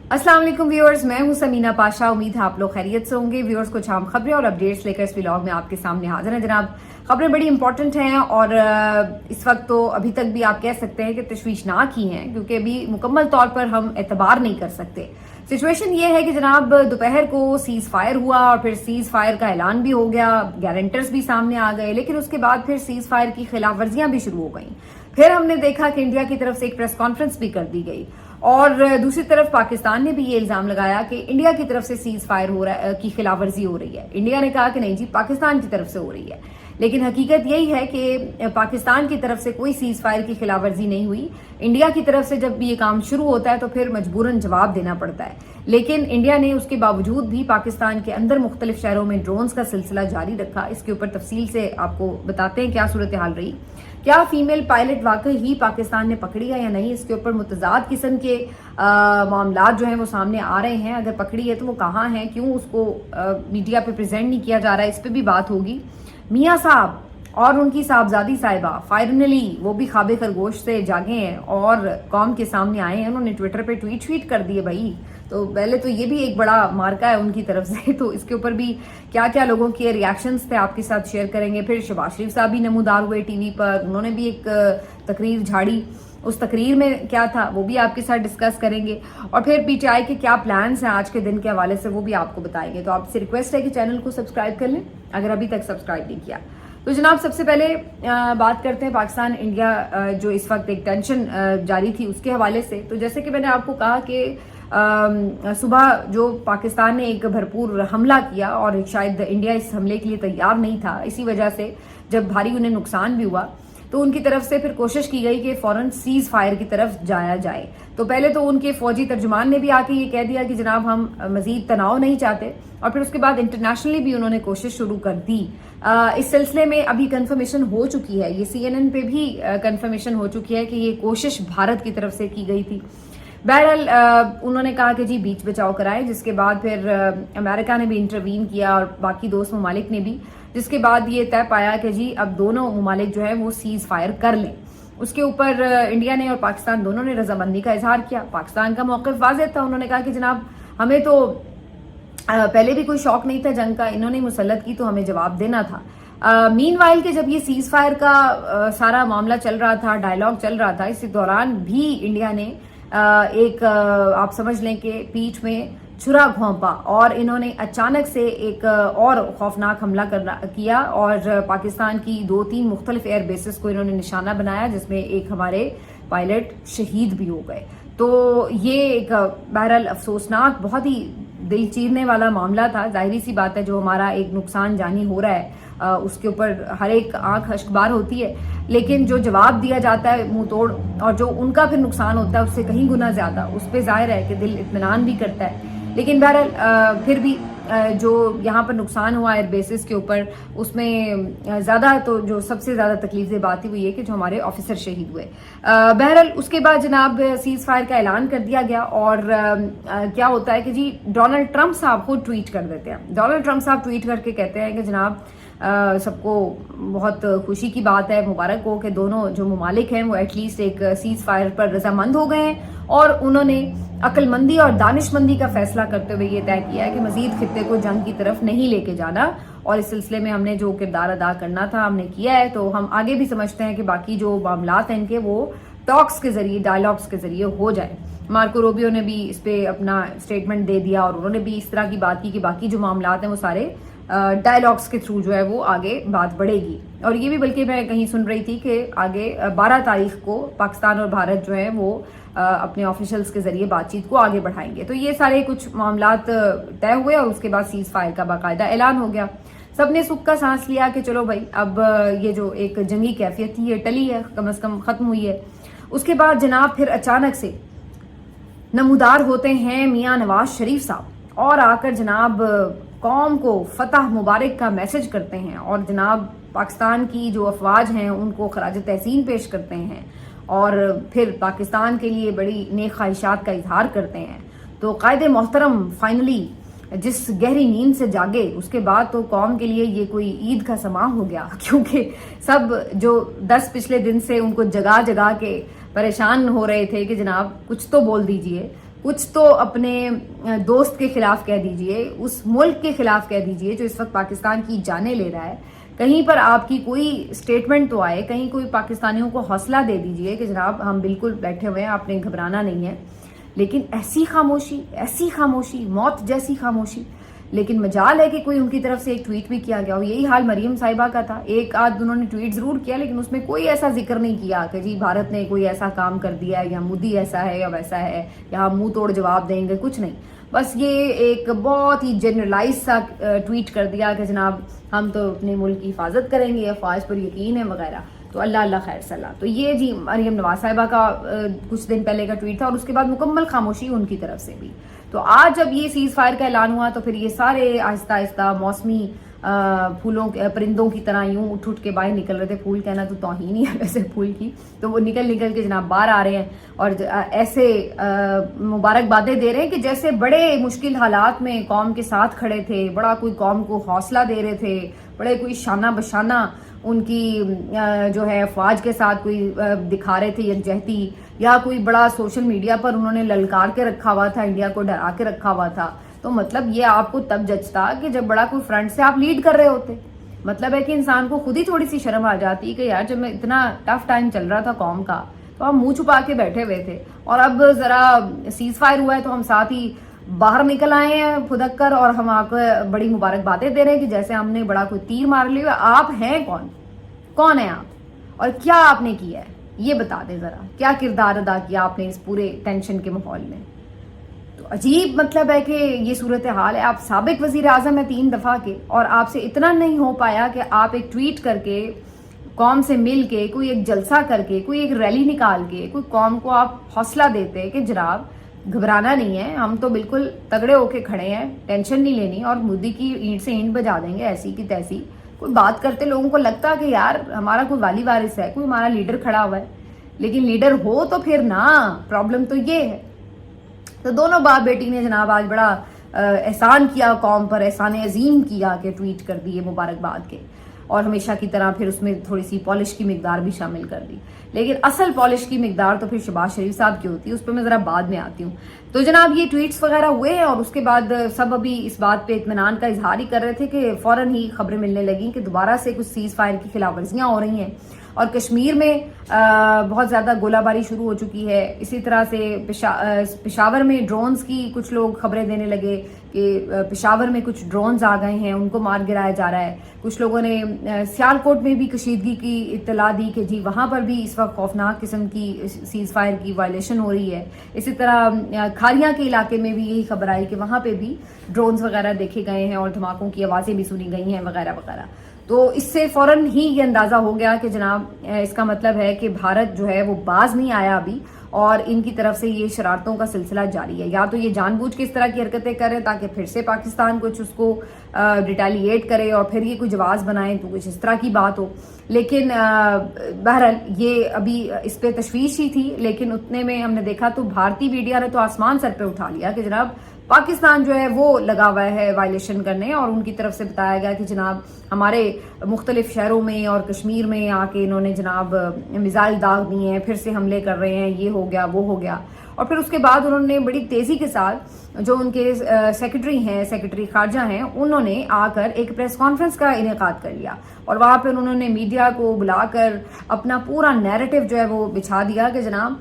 अस्सलाम वालेकुम व्यूअर्स, मैं हूं समीना पाशा। उम्मीद है आप लोग खैरियत से होंगे। व्यूअर्स, कुछ आम खबरें और अपडेट्स लेकर इस व्लॉग में आपके सामने हाजिर हैं। जनाब, खबरें बड़ी इंपॉर्टेंट हैं और इस वक्त तो अभी तक भी आप कह सकते हैं कि तशवीशनाक ही हैं, क्योंकि अभी मुकम्मल तौर पर हम एतबार नहीं कर सकते। सिचुएशन ये है कि जनाब दोपहर को सीज फायर हुआ और फिर सीज फायर का ऐलान भी हो गया, गारंटर्स भी सामने आ गए, लेकिन उसके बाद फिर सीज फायर की खिलाफ वर्जियां भी शुरू हो गई। फिर हमने देखा कि इंडिया की तरफ से एक प्रेस कॉन्फ्रेंस भी कर दी गई और दूसरी तरफ पाकिस्तान ने भी ये इल्जाम लगाया कि इंडिया की तरफ से सीज फायर हो रहा की खिलाफवर्जी हो रही है। इंडिया ने कहा कि नहीं जी, पाकिस्तान की तरफ से हो रही है, लेकिन हकीकत यही है कि पाकिस्तान की तरफ से कोई सीज फायर की खिलाफवर्जी नहीं हुई। इंडिया की तरफ से जब ये काम शुरू होता है तो फिर मजबूरन जवाब देना पड़ता है, लेकिन इंडिया ने उसके बावजूद भी पाकिस्तान के अंदर मुख्तलिफ शहरों में ड्रोन्स का सिलसिला जारी रखा। इसके ऊपर तफसील से आपको बताते हैं क्या सूरत हाल रही। क्या फीमेल पायलट वाकई ही पाकिस्तान ने पकड़ी है या नहीं, इसके ऊपर मुतजाद किस्म के मामला जो हैं वो सामने आ रहे हैं। अगर पकड़ी है तो वो कहाँ है, क्यों उसको मीडिया पे प्रेजेंट नहीं किया जा रहा है, इस पर भी बात होगी। मियाँ साहब और उनकी साहबजादी साहिबा फाइनली वो भी ख्वाब खरगोश से जागे हैं और कौम के सामने आए हैं। उन्होंने ट्विटर पे ट्वीट कर दिए भाई। तो पहले तो ये भी एक बड़ा मार्का है उनकी तरफ से, तो इसके ऊपर भी क्या क्या लोगों के रिएक्शंस थे आपके साथ शेयर करेंगे। फिर शहबाज शरीफ साहब भी नमूदार हुए टीवी पर, उन्होंने भी एक तकरीर झाड़ी। उस तकरीर में क्या था वो भी आपके साथ डिस्कस करेंगे और फिर पीटीआई के क्या प्लान्स हैं आज के दिन के हवाले से वो भी आपको बताएंगे। तो आपसे रिक्वेस्ट है कि चैनल को सब्सक्राइब कर लें अगर अभी तक सब्सक्राइब नहीं किया। तो जनाब, सबसे पहले बात करते हैं पाकिस्तान इंडिया जो इस वक्त एक टेंशन जारी थी उसके हवाले से। तो जैसे कि मैंने आपको कहा कि सुबह जो पाकिस्तान ने एक भरपूर हमला किया और शायद इंडिया इस हमले के लिए तैयार नहीं था, इसी वजह से जब भारी उन्हें नुकसान भी हुआ तो उनकी तरफ से फिर कोशिश की गई कि फौरन सीज फायर की तरफ जाया जाए। तो पहले तो उनके फौजी तर्जुमान ने भी आके ये कह दिया कि जनाब हम मजीद तनाव नहीं चाहते, और फिर उसके बाद इंटरनेशनली भी उन्होंने कोशिश शुरू कर दी। इस सिलसिले में अभी कंफर्मेशन हो चुकी है, ये CNN पे भी कंफर्मेशन हो चुकी है कि ये कोशिश भारत की तरफ से की गई थी। बहरहाल उन्होंने कहा कि जी बीच बचाव कराए, जिसके बाद फिर अमेरिका ने भी इंटरवीन किया और बाकी दोस्त ममालिक ने भी, जिसके बाद ये तय पाया कि जी अब दोनों ममालिक जो है वो सीज फायर कर लें। उसके ऊपर इंडिया ने और पाकिस्तान दोनों ने रजामंदी का इजहार किया। पाकिस्तान का मौक़िफ़ वाज़ेह था, उन्होंने कहा कि जनाब हमें तो पहले भी कोई शौक नहीं था जंग का, इन्होंने मुसल्लत की तो हमें जवाब देना था। मीनवाइल के जब ये सीज फायर का सारा मामला चल रहा था, डायलॉग चल रहा था, इसी दौरान भी इंडिया ने एक आप समझ लें कि पीठ में छुरा घोंपा और इन्होंने अचानक से एक और खौफनाक हमला किया और पाकिस्तान की 2-3 मुख्तलिफ एयर बेसिस को इन्होंने निशाना बनाया, जिसमें एक हमारे पायलट शहीद भी हो गए। तो ये एक बहरहाल अफसोसनाक, बहुत ही दिल चीरने वाला मामला था। जाहिर सी बात है जो हमारा एक नुकसान जानी हो रहा है उसके ऊपर हर एक आंख अश्कबार होती है, लेकिन जो जवाब दिया जाता है मुंह तोड़ और जो उनका फिर नुकसान होता है उससे कहीं गुना ज्यादा, उस पर जाहिर है कि दिल इत्मीनान भी करता है। लेकिन बहरहाल फिर भी जो यहाँ पर नुकसान हुआ एयर बेसिस के ऊपर, उसमें ज़्यादा तो जो सबसे ज़्यादा तकलीफ दे बात हुई है कि जो हमारे ऑफिसर शहीद हुए। बहरहाल उसके बाद जनाब सीज फायर का ऐलान कर दिया गया और क्या होता है कि जी डोनाल्ड ट्रंप साहब खुद ट्वीट कर देते हैं। डोनाल्ड ट्रंप साहब ट्वीट करके कहते हैं कि जनाब सबको बहुत खुशी की बात है, मुबारक हो कि दोनों जो ममालिक हैं वो एटलीस्ट एक सीज फायर पर रजामंद हो गए हैं और उन्होंने अक्लमंदी और दानिशमंदी का फैसला करते हुए ये तय किया है कि मजीद खित्ते को जंग की तरफ नहीं लेके जाना, और इस सिलसिले में हमने जो किरदार अदा करना था हमने किया है। तो हम आगे भी समझते हैं कि बाकी जो मामलात हैं इनके वो टॉक्स के जरिए, डायलॉग्स के जरिए हो जाए। मार्को रूबियो ने भी इस पे अपना स्टेटमेंट दे दिया और उन्होंने भी इस तरह की बात की कि बाकी जो मामलात हैं वो सारे डायलॉग्स के थ्रू जो है वो आगे बात बढ़ेगी। और ये भी बल्कि मैं कहीं सुन रही थी कि आगे 12 तारीख को पाकिस्तान और भारत जो है वो अपने ऑफिशियल्स के जरिए बातचीत को आगे बढ़ाएंगे। तो ये सारे कुछ मामलात तय हुए और उसके बाद सीज फायर का बाकायदा ऐलान हो गया। सबने सुख का सांस लिया कि चलो भाई अब ये जो एक जंगी कैफियत थी ये टली है, कम से कम खत्म हुई है। उसके बाद जनाब फिर अचानक से नमूदार होते हैं मियाँ नवाज शरीफ साहब और आकर जनाब कौम को फतह मुबारक का मैसेज करते हैं और जनाब पाकिस्तान की जो अफवाज हैं उनको खराज तहसीन पेश करते हैं और फिर पाकिस्तान के लिए बड़ी नेक ख्वाहिशात का इजहार करते हैं। तो कायदे मोहतरम फाइनली जिस गहरी नींद से जागे उसके बाद तो कौम के लिए ये कोई ईद का समा हो गया, क्योंकि सब जो 10 पिछले दिन से उनको जगा जगा के परेशान हो रहे थे कि जनाब कुछ तो बोल दीजिए, کچھ تو اپنے دوست کے خلاف کہہ دیجئے, اس ملک کے خلاف کہہ دیجئے جو اس وقت پاکستان کی جانیں لے رہا ہے. کہیں پر آپ کی کوئی سٹیٹمنٹ تو آئے, کہیں کوئی پاکستانیوں کو حوصلہ دے دیجئے کہ جناب ہم بالکل بیٹھے ہوئے ہیں, آپ نے گھبرانا نہیں ہے. لیکن ایسی خاموشی, موت جیسی خاموشی. لیکن مجال ہے کہ کوئی ان کی طرف سے ایک ٹویٹ بھی کیا گیا ہو. یہی حال مریم صاحبہ کا تھا, ایک آدھ انہوں نے ٹویٹ ضرور کیا لیکن اس میں کوئی ایسا ذکر نہیں کیا کہ جی بھارت نے کوئی ایسا کام کر دیا ہے یا مودی ایسا ہے یا ویسا ہے یا ہم منہ توڑ جواب دیں گے, کچھ نہیں. بس یہ ایک بہت ہی جنرلائز سا ٹویٹ کر دیا کہ جناب ہم تو اپنے ملک کی حفاظت کریں گے, افواج پر یقین ہے وغیرہ. تو اللہ خیر صلاح. تو یہ جی مریم نواز صاحبہ کا کچھ دن پہلے کا ٹویٹ تھا, اور اس کے بعد مکمل خاموشی ان کی طرف سے بھی. تو آج جب یہ سیز فائر کا اعلان ہوا تو پھر یہ سارے آہستہ آہستہ موسمی پھولوں پرندوں کی طرح یوں اٹھ کے باہر نکل رہے تھے. پھول کہنا تو توہین ہی ہے ویسے پھول کی, تو وہ نکل کے جناب باہر آ رہے ہیں اور ایسے مبارکبادیں دے رہے ہیں کہ جیسے بڑے مشکل حالات میں قوم کے ساتھ کھڑے تھے, بڑا کوئی قوم کو حوصلہ دے رہے تھے, بڑے کوئی شانہ بشانہ ان کی جو ہے افواج کے ساتھ کوئی دکھا رہے تھے یکجہتی, یا کوئی بڑا سوشل میڈیا پر انہوں نے للکار کے رکھا ہوا تھا, انڈیا کو ڈرا کے رکھا ہوا تھا. تو مطلب یہ آپ کو تب جچتا کہ جب بڑا کوئی فرنٹ سے آپ لیڈ کر رہے ہوتے. مطلب ہے کہ انسان کو خود ہی تھوڑی سی شرم آ جاتی کہ یار جب میں اتنا ٹف ٹائم چل رہا تھا قوم کا تو ہم منہ چھپا کے بیٹھے ہوئے تھے, اور اب ذرا سیز فائر ہوا ہے تو ہم ساتھ ہی باہر نکل آئے ہیں پھدک کر, اور ہم آپ کو بڑی مبارکبادیں دے رہے ہیں کہ جیسے ہم نے بڑا کوئی تیر مار لیا. آپ ہیں کون ہیں آپ, اور کیا آپ نے کیا ہے یہ بتا دیں ذرا, کیا کردار ادا کیا آپ نے اس پورے ٹینشن کے ماحول میں. تو عجیب مطلب ہے کہ یہ صورتحال ہے. آپ سابق وزیر اعظم ہیں 3 دفعہ کے, اور آپ سے اتنا نہیں ہو پایا کہ آپ ایک ٹویٹ کر کے قوم سے مل کے, کوئی ایک جلسہ کر کے, کوئی ایک ریلی نکال کے کوئی قوم کو آپ حوصلہ دیتے کہ جناب گھبرانا نہیں ہے, ہم تو بالکل تگڑے ہو کے کھڑے ہیں, ٹینشن نہیں لینی, اور مودی کی اینٹ سے اینٹ بجا دیں گے ایسی کی تیسی. کوئی بات کرتے لوگوں کو لگتا کہ یار ہمارا کوئی والی وارث ہے, کوئی ہمارا لیڈر کھڑا ہوا ہے. لیکن لیڈر ہو تو پھر نا, پرابلم تو یہ ہے. تو دونوں باپ بیٹی نے جناب آج بڑا احسان کیا قوم پر, احسان عظیم کیا کہ ٹویٹ کر دیے مبارکباد کے, اور ہمیشہ کی طرح پھر اس میں تھوڑی سی پالش کی مقدار بھی شامل کر دی. لیکن اصل پالش کی مقدار تو پھر شہباز شریف صاحب کی ہوتی ہے, اس پہ میں ذرا بعد میں آتی ہوں. تو جناب یہ ٹویٹس وغیرہ ہوئے, اور اس کے بعد سب ابھی اس بات پہ اطمینان کا اظہار ہی کر رہے تھے کہ فوراً ہی خبریں ملنے لگیں کہ دوبارہ سے کچھ سیز فائر کی خلاف ورزیاں ہو رہی ہیں, اور کشمیر میں بہت زیادہ گولہ باری شروع ہو چکی ہے. اسی طرح سے پشاور میں ڈرونز کی کچھ لوگ خبریں دینے لگے کہ پشاور میں کچھ ڈرونز آ گئے ہیں, ان کو مار گرایا جا رہا ہے. کچھ لوگوں نے سیالکوٹ میں بھی کشیدگی کی اطلاع دی کہ جی وہاں پر بھی اس وقت خوفناک قسم کی سیز فائر کی وائلیشن ہو رہی ہے. اسی طرح کھاریاں کے علاقے میں بھی یہی خبر آئی کہ وہاں پہ بھی ڈرونز وغیرہ دیکھے گئے ہیں اور دھماکوں کی آوازیں بھی سنی گئی ہیں وغیرہ وغیرہ. تو اس سے فوراً ہی یہ اندازہ ہو گیا کہ جناب اس کا مطلب ہے کہ بھارت جو ہے وہ باز نہیں آیا ابھی, اور ان کی طرف سے یہ شرارتوں کا سلسلہ جاری ہے. یا تو یہ جان بوجھ کے اس طرح کی حرکتیں کریں تاکہ پھر سے پاکستان کچھ اس کو ریٹیلیٹ کرے اور پھر یہ کوئی جواز بنائیں, تو کچھ اس طرح کی بات ہو. لیکن بہرحال یہ ابھی اس پہ تشویش ہی تھی, لیکن اتنے میں ہم نے دیکھا تو بھارتی میڈیا نے تو آسمان سر پہ اٹھا لیا کہ جناب پاکستان جو ہے وہ لگا ہوا ہے وائلیشن کرنے, اور ان کی طرف سے بتایا گیا کہ جناب ہمارے مختلف شہروں میں اور کشمیر میں آ کے انہوں نے جناب میزائل داغ دیے ہیں, پھر سے حملے کر رہے ہیں, یہ ہو گیا وہ ہو گیا. اور پھر اس کے بعد انہوں نے بڑی تیزی کے ساتھ جو ان کے سیکرٹری ہیں, سیکرٹری خارجہ ہیں, انہوں نے آ کر ایک پریس کانفرنس کا انعقاد کر لیا, اور وہاں پہ انہوں نے میڈیا کو بلا کر اپنا پورا نیریٹو جو ہے وہ بچھا دیا کہ جناب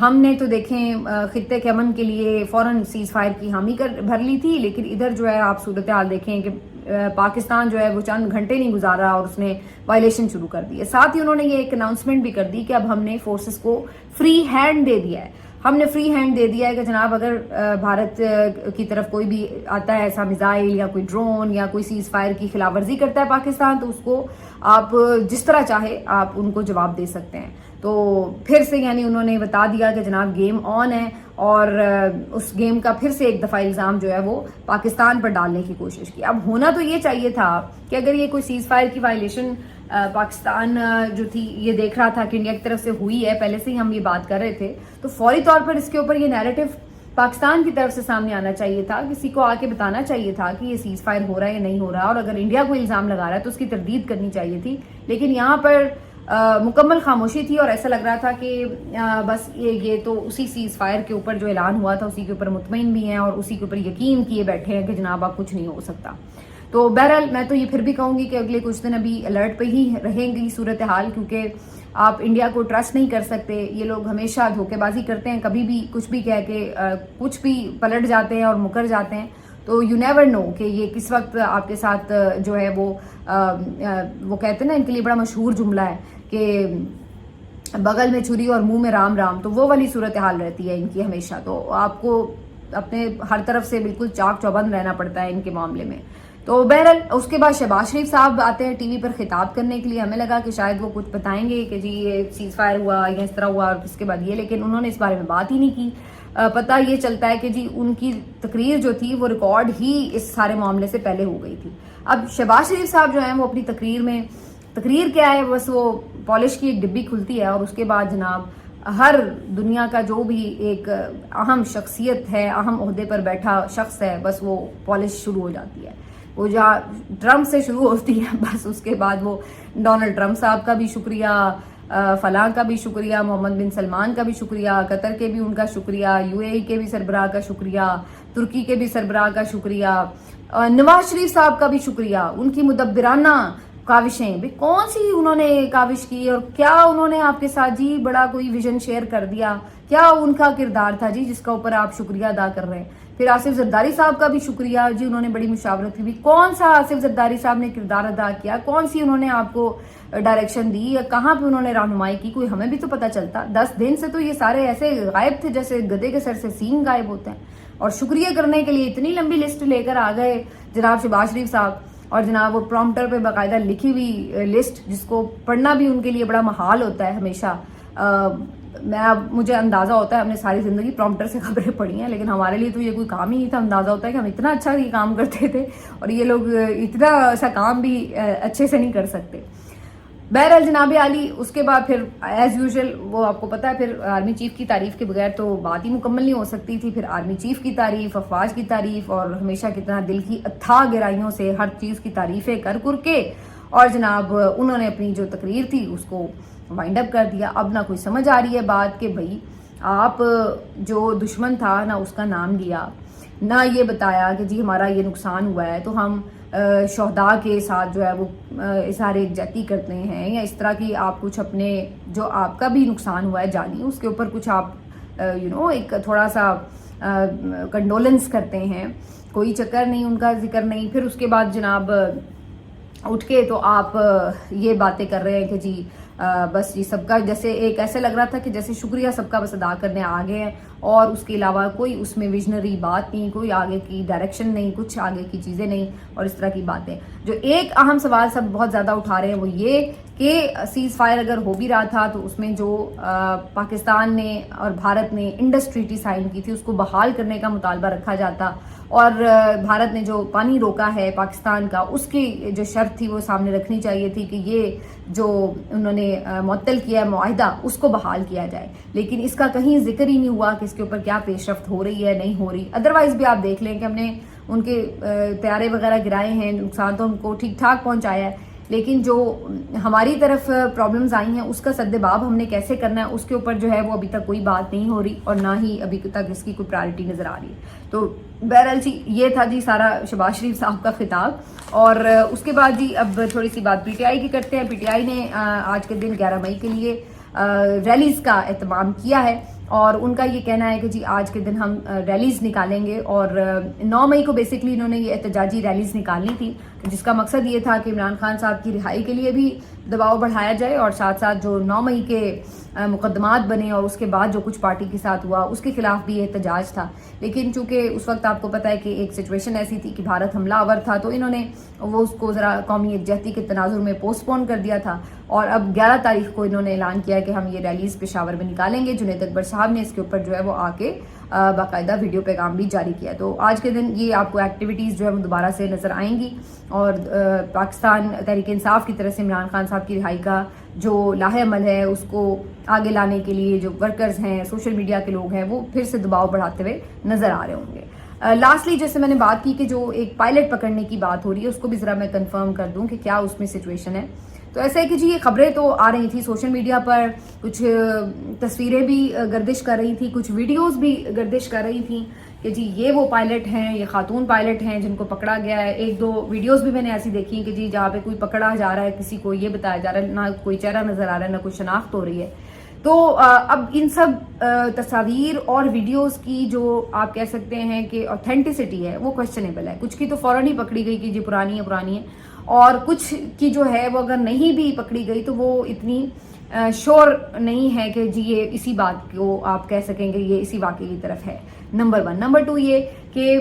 ہم نے تو دیکھیں خطے کے امن کے لیے فوراً سیز فائر کی حامی بھر لی تھی, لیکن ادھر جو ہے آپ صورتحال دیکھیں کہ پاکستان جو ہے وہ چند گھنٹے نہیں گزارا اور اس نے وائلیشن شروع کر دی ہے. ساتھ ہی انہوں نے یہ ایک اناؤنسمنٹ بھی کر دی کہ اب ہم نے فورسز کو فری ہینڈ دے دیا ہے. ہم نے فری ہینڈ دے دیا ہے کہ جناب اگر بھارت کی طرف کوئی بھی آتا ہے ایسا میزائل یا کوئی ڈرون یا کوئی سیز فائر کی خلاف ورزی کرتا ہے پاکستان, تو اس کو آپ جس طرح چاہے آپ ان کو جواب دے سکتے ہیں. تو پھر سے یعنی انہوں نے بتا دیا کہ جناب گیم آن ہے, اور اس گیم کا پھر سے ایک دفعہ الزام جو ہے وہ پاکستان پر ڈالنے کی کوشش کی. اب ہونا تو یہ چاہیے تھا کہ اگر یہ کوئی سیز فائر کی وائلیشن پاکستان جو تھی یہ دیکھ رہا تھا کہ انڈیا کی طرف سے ہوئی ہے, پہلے سے ہی ہم یہ بات کر رہے تھے, تو فوری طور پر اس کے اوپر یہ نیریٹو پاکستان کی طرف سے سامنے آنا چاہیے تھا, کسی کو آ کے بتانا چاہیے تھا کہ یہ سیز فائر ہو رہا ہے یا نہیں ہو رہا, اور اگر انڈیا کو الزام لگا رہا ہے تو اس کی تردید کرنی چاہیے تھی. لیکن یہاں پر मुकम्मल खामोशी थी और ऐसा लग रहा था कि बस ये तो उसी सीज़ फायर के ऊपर जो ऐलान हुआ था उसी के ऊपर मुतमईन भी हैं और उसी के ऊपर यकीन किए बैठे हैं कि जनाब अब कुछ नहीं हो सकता। तो बहरहाल मैं तो ये फिर भी कहूँगी कि अगले कुछ दिन अभी अलर्ट पे ही रहेंगी सूरत हाल, क्योंकि आप इंडिया को ट्रस्ट नहीं कर सकते। ये लोग हमेशा धोखेबाजी करते हैं, कभी भी कुछ भी कह के कुछ भी पलट जाते हैं और मुकर जाते हैं। तो यू नेवर नो कि ये किस वक्त आपके साथ जो है वो कहते हैं ना, इनके लिए बड़ा मशहूर जुमला है कि बगल में छुरी और मुंह में राम राम, तो वो वाली सूरत हाल रहती है इनकी हमेशा। तो आपको अपने हर तरफ से बिल्कुल चाक चौबंद रहना पड़ता है इनके मामले में। तो बहरहाल उसके बाद शहबाज शरीफ साहब आते हैं टीवी पर खिताब करने के लिए। हमें लगा कि शायद वो कुछ बताएंगे कि जी ये सीज फायर हुआ या इस तरह हुआ और इसके बाद ये, लेकिन उन्होंने इस बारे में बात ही नहीं की। पता ये चलता है कि जी उनकी तकरीर जो थी वो रिकॉर्ड ही इस सारे मामले से पहले हो गई थी। अब शहबाज शरीफ साहब जो हैं वो अपनी तकरीर क्या है, बस वो पॉलिश की एक डिब्बी खुलती है और उसके बाद जनाब हर दुनिया का जो भी एक अहम शख्सियत है, अहम ओहदे पर बैठा शख्स है, बस वो पॉलिश शुरू हो जाती है। वो जहाँ ट्रम्प से शुरू होती है बस उसके बाद वो डोनाल्ड ट्रम्प साहब का भी शुक्रिया, फलां का भी शुक्रिया, मोहम्मद बिन सलमान का भी शुक्रिया, कतर के भी उनका शुक्रिया, यूएई के भी सरबराह का शुक्रिया, तुर्की के भी सरबराह का शुक्रिया, नवाज शरीफ साहब का भी शुक्रिया। उनकी मुदब्बिराना काविशें भी कौन सी उन्होंने काविश की और क्या उन्होंने आपके साथ जी बड़ा कोई विजन शेयर कर दिया, क्या उनका किरदार था जी जिसका ऊपर आप शुक्रिया अदा कर रहे हैं। फिर आसिफ जरदारी साहब का भी शुक्रिया जी, उन्होंने बड़ी मुशावरत की भी। कौन सा आसिफ जरदारी साहब ने किरदार अदा किया, कौन सी उन्होंने आपको डायरेक्शन दी या कहाँ पे उन्होंने रहनुमाई की, कोई हमें भी तो पता चलता। 10 दिन से तो ये सारे ऐसे गायब थे जैसे गधे के सर से सींग गायब होते हैं। और शुक्रिया करने के लिए इतनी लंबी लिस्ट लेकर आ गए जनाब शहबाज शरीफ साहब, और जनाब वो प्रॉम्प्टर पे बाकायदा लिखी हुई लिस्ट जिसको पढ़ना भी उनके लिए बड़ा महाल होता है हमेशा। मुझे अंदाजा होता है, हमने सारी जिंदगी प्रॉम्प्टर से खबरें पढ़ी हैं, लेकिन हमारे लिए तो ये कोई काम ही नहीं था। अंदाजा होता है कि हम इतना अच्छा ये काम करते थे और ये लोग इतना ऐसा काम भी अच्छे से नहीं कर सकते। बहरहाल जनाब आली उसके बाद फिर एज यूजुअल वो आपको पता है, फिर आर्मी चीफ की तारीफ के बगैर तो बात ही मुकम्मल नहीं हो सकती थी। फिर आर्मी चीफ की तारीफ, अफवाज की तारीफ और हमेशा कितना दिल की अथाह गहराइयों से हर चीज़ की तारीफें कर के और जनाब उन्होंने अपनी जो तकरीर थी उसको वाइंड अप कर दिया। अब ना कोई समझ आ रही है बात कि भाई आप जो दुश्मन था ना उसका नाम लिया, ना ये बताया कि जी हमारा ये नुकसान हुआ है तो हम शहदा के साथ जो है वो इज़हार यकजहती करते हैं, या इस तरह की आप कुछ अपने जो आपका भी नुकसान हुआ है जानी उसके ऊपर कुछ आप एक थोड़ा सा कंडोलेंस करते हैं। कोई चक्कर नहीं, उनका जिक्र नहीं। फिर उसके बाद जनाब उठ के तो आप ये बातें कर रहे हैं कि जी बस ये सबका जैसे एक ऐसे लग रहा था कि जैसे शुक्रिया सबका बस अदा करने आ गए हैं और उसके अलावा कोई उसमें विजनरी बात नहीं, कोई आगे की डायरेक्शन नहीं, कुछ आगे की चीज़ें नहीं और इस तरह की बातें। जो एक अहम सवाल सब बहुत ज़्यादा उठा रहे हैं वो ये कि सीज़ फायर अगर हो भी रहा था तो उसमें जो पाकिस्तान ने और भारत ने इंडस ट्रीटी साइन की थी उसको बहाल करने का मुतालबा रखा जाता, और भारत ने जो पानी रोका है पाकिस्तान का उसकी जो शर्त थी वो सामने रखनी चाहिए थी कि ये जो उन्होंने मुअत्तल किया है मुआहिदा उसको बहाल किया जाए। लेकिन इसका कहीं जिक्र ही नहीं हुआ कि इसके ऊपर क्या पेशरफ्त हो रही है नहीं हो रही। अदरवाइज भी आप देख लें कि हमने उनके तैयारे वगैरह गिराए हैं, नुकसान तो उनको ठीक ठाक पहुंचाया है, लेकिन जो हमारी तरफ प्रॉब्लम्स आई हैं उसका सद्देबाब हमने कैसे करना है उसके ऊपर जो है वो अभी तक कोई बात नहीं हो रही और ना ही अभी तक इसकी कोई प्रायोरिटी नज़र आ रही है। तो बहरहाल जी ये था जी सारा शहबाज शरीफ साहब का खिताब। और उसके बाद जी अब थोड़ी सी बात पीटीआई की करते हैं। पीटीआई ने आज के दिन 11 मई के लिए रैलीज का एहतमाम किया है और उनका ये कहना है कि जी आज के दिन हम रैलीज निकालेंगे, और 9 मई को बेसिकली इन्होंने ये एहतजाजी रैलीज निकालनी थी जिसका मकसद ये था कि इमरान खान साहब की रिहाई के लिए भी दबाव बढ़ाया जाए और साथ साथ जो 9 मई के मुकदमात बने और उसके बाद जो कुछ पार्टी के साथ हुआ उसके खिलाफ भी एहतजाज था। लेकिन चूंकि उस वक्त आपको पता है कि एक सिचुएशन ऐसी थी कि भारत हमलावर था तो इन्होंने वो उसको ज़रा कौमी यकजहती के तनाजुर में पोस्टपोन कर दिया था और अब 11 तारीख को इन्होंने ऐलान किया कि हम ये रैलीज पेशावर में निकालेंगे। जुनैद अकबर साहब ने इसके ऊपर जो है वो आके बाकायदा वीडियो पैगाम भी जारी किया। तो आज के दिन ये आपको एक्टिविटीज़ जो है वो दोबारा से नज़र आएंगी और पाकिस्तान तहरीक इंसाफ की तरफ से इमरान खान साहब की रिहाई का जो लाहे अमल है उसको आगे लाने के लिए जो वर्कर्स हैं, सोशल मीडिया के लोग हैं, वो फिर से दबाव बढ़ाते हुए नज़र आ रहे होंगे। लास्टली जैसे मैंने बात की कि जो एक पायलट पकड़ने की बात हो रही है उसको भी ज़रा मैं कंफर्म कर दूं कि क्या उसमें सिचुएशन है। تو ایسا ہے کہ جی یہ خبریں تو آ رہی تھی سوشل میڈیا پر, کچھ تصویریں بھی گردش کر رہی تھیں, کچھ ویڈیوز بھی گردش کر رہی تھیں کہ جی یہ وہ پائلٹ ہیں, یہ خاتون پائلٹ ہیں جن کو پکڑا گیا ہے. ایک دو ویڈیوز بھی میں نے ایسی دیکھی کہ جی جہاں پہ کوئی پکڑا جا رہا ہے, کسی کو یہ بتایا جا رہا ہے, نہ کوئی چہرہ نظر آ رہا ہے, نہ کوئی شناخت ہو رہی ہے. تو اب ان سب تصاویر اور ویڈیوز کی جو آپ کہہ سکتے ہیں کہ اوتھینٹسٹی ہے وہ کوشچنیبل ہے. کچھ کی تو فوراً ہی پکڑی گئی کہ جی پرانی ہے, اور کچھ کی جو ہے وہ اگر نہیں بھی پکڑی گئی تو وہ اتنی شور نہیں ہے کہ جی یہ اسی بات کو آپ کہہ سکیں گے یہ اسی واقعے کی طرف ہے. نمبر 1. نمبر 2 یہ کہ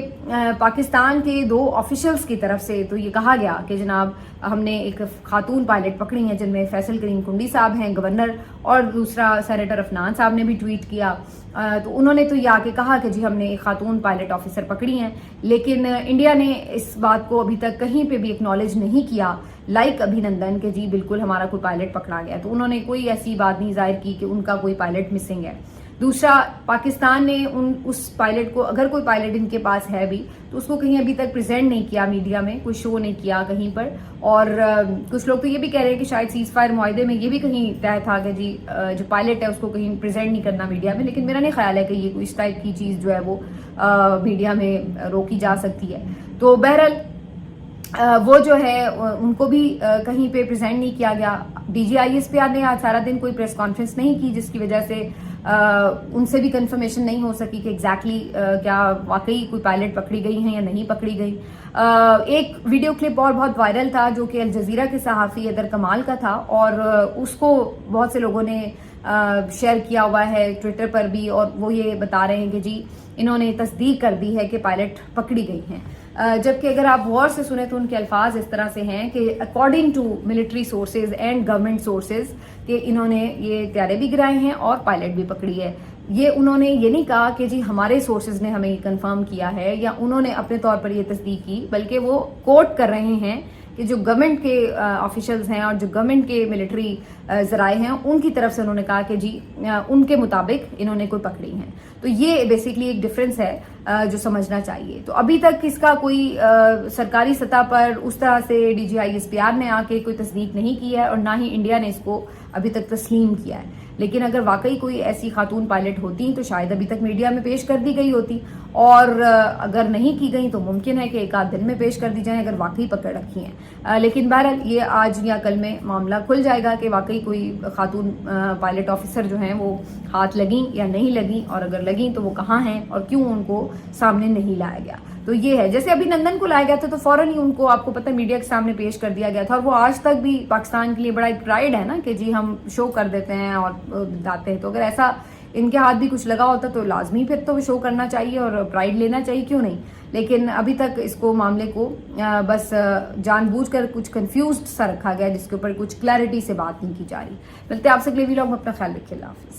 پاکستان کے 2 آفیشلز کی طرف سے تو یہ کہا گیا کہ جناب ہم نے ایک خاتون پائلٹ پکڑی ہیں, جن میں فیصل کریم کنڈی صاحب ہیں گورنر, اور دوسرا سینیٹر عفنان صاحب نے بھی ٹویٹ کیا. تو انہوں نے تو یہ آ کے کہا کہ جی ہم نے ایک خاتون پائلٹ آفیسر پکڑی ہیں, لیکن انڈیا نے اس بات کو ابھی تک کہیں پہ بھی ایکنالج نہیں کیا لائک ابھی نندن کہ جی بالکل ہمارا کوئی پائلٹ پکڑا گیا. تو انہوں نے کوئی ایسی بات نہیں ظاہر کی کہ ان کا کوئی پائلٹ مسنگ ہے. دوسرا, پاکستان نے اس پائلٹ کو, اگر کوئی پائلٹ ان کے پاس ہے بھی, تو اس کو کہیں ابھی تک پریزنٹ نہیں کیا میڈیا میں, کوئی شو نہیں کیا کہیں پر. اور کچھ لوگ تو یہ بھی کہہ رہے ہیں کہ شاید سیز فائر معاہدے میں یہ بھی کہیں طے تھا کہ جی جو پائلٹ ہے اس کو کہیں پریزنٹ نہیں کرنا میڈیا میں, لیکن میرا نہیں خیال ہے کہ یہ کوئی اس ٹائپ کی چیز جو ہے وہ میڈیا میں روکی جا سکتی ہے. تو بہرحال وہ جو ہے ان کو بھی کہیں پہ پریزنٹ نہیں کیا گیا. D G I S P R نے آج سارا دن کوئی پریس کانفرنس نہیں کی, جس کی وجہ سے ان سے بھی کنفرمیشن نہیں ہو سکی کہ ایگزیکٹلی کیا واقعی کوئی پائلٹ پکڑی گئی ہیں یا نہیں پکڑی گئی. ایک ویڈیو کلپ اور بہت وائرل تھا جو کہ الجزیرہ کے صحافی حیدر کمال کا تھا, اور اس کو بہت سے لوگوں نے شیئر کیا ہوا ہے ٹویٹر پر بھی, اور وہ یہ بتا رہے ہیں کہ جی انہوں نے تصدیق کر دی ہے کہ پائلٹ پکڑی گئی ہیں. جبکہ اگر آپ غور سے سنیں تو ان کے الفاظ اس طرح سے ہیں کہ according to military sources and government sources کہ انہوں نے یہ طیارے بھی گرائے ہیں اور پائلٹ بھی پکڑی ہے. یہ انہوں نے یہ نہیں کہا کہ جی ہمارے سورسز نے ہمیں کنفرم کیا ہے یا انہوں نے اپنے طور پر یہ تصدیق کی, بلکہ وہ کوٹ کر رہے ہیں کہ جو گورنمنٹ کے آفیشلز ہیں اور جو گورنمنٹ کے ملٹری ذرائع ہیں ان کی طرف سے انہوں نے کہا کہ جی ان کے مطابق انہوں نے کوئی پکڑی ہیں. تو یہ بیسیکلی ایک ڈفرینس ہے جو سمجھنا چاہیے. تو ابھی تک اس کا کوئی سرکاری سطح پر اس طرح سے D G I S P R نے آ کے کوئی تصدیق نہیں کی ہے, اور نہ ہی انڈیا نے اس کو ابھی تک تسلیم کیا ہے. لیکن اگر واقعی کوئی ایسی خاتون پائلٹ ہوتی تو شاید ابھی تک میڈیا میں پیش کر دی گئی ہوتی, اور اگر نہیں کی گئی تو ممکن ہے کہ ایک آدھ دن میں پیش کر دی جائیں اگر واقعی پکڑ رکھی ہیں. لیکن بہرحال یہ آج یا کل میں معاملہ کھل جائے گا کہ واقعی کوئی خاتون پائلٹ آفیسر جو ہیں وہ ہاتھ لگیں یا نہیں لگیں, اور اگر لگیں تو وہ کہاں ہیں اور کیوں ان کو سامنے نہیں لایا گیا. تو یہ ہے, جیسے ابھی نندن کو لایا گیا تھا تو فوراً ہی ان کو آپ کو پتہ میڈیا کے سامنے پیش کر دیا گیا تھا, اور وہ آج تک بھی پاکستان کے لیے بڑا ایک پرائڈ ہے نا کہ جی ہم شو کر دیتے ہیں اور بتاتے ہیں. تو اگر ایسا ان کے ہاتھ بھی کچھ لگا ہوتا تو لازمی پھر تو شو کرنا چاہیے اور پرائڈ لینا چاہیے, کیوں نہیں. لیکن ابھی تک اس کو معاملے کو بس جان بوجھ کر کچھ کنفیوزڈ سا رکھا گیا, جس کے اوپر کچھ کلیئرٹی سے بات نہیں کی جا رہی. ملتے ہیں آپ سے اگلے ویلاگ میں, اپنا خیال رکھیے, اللہ حافظ.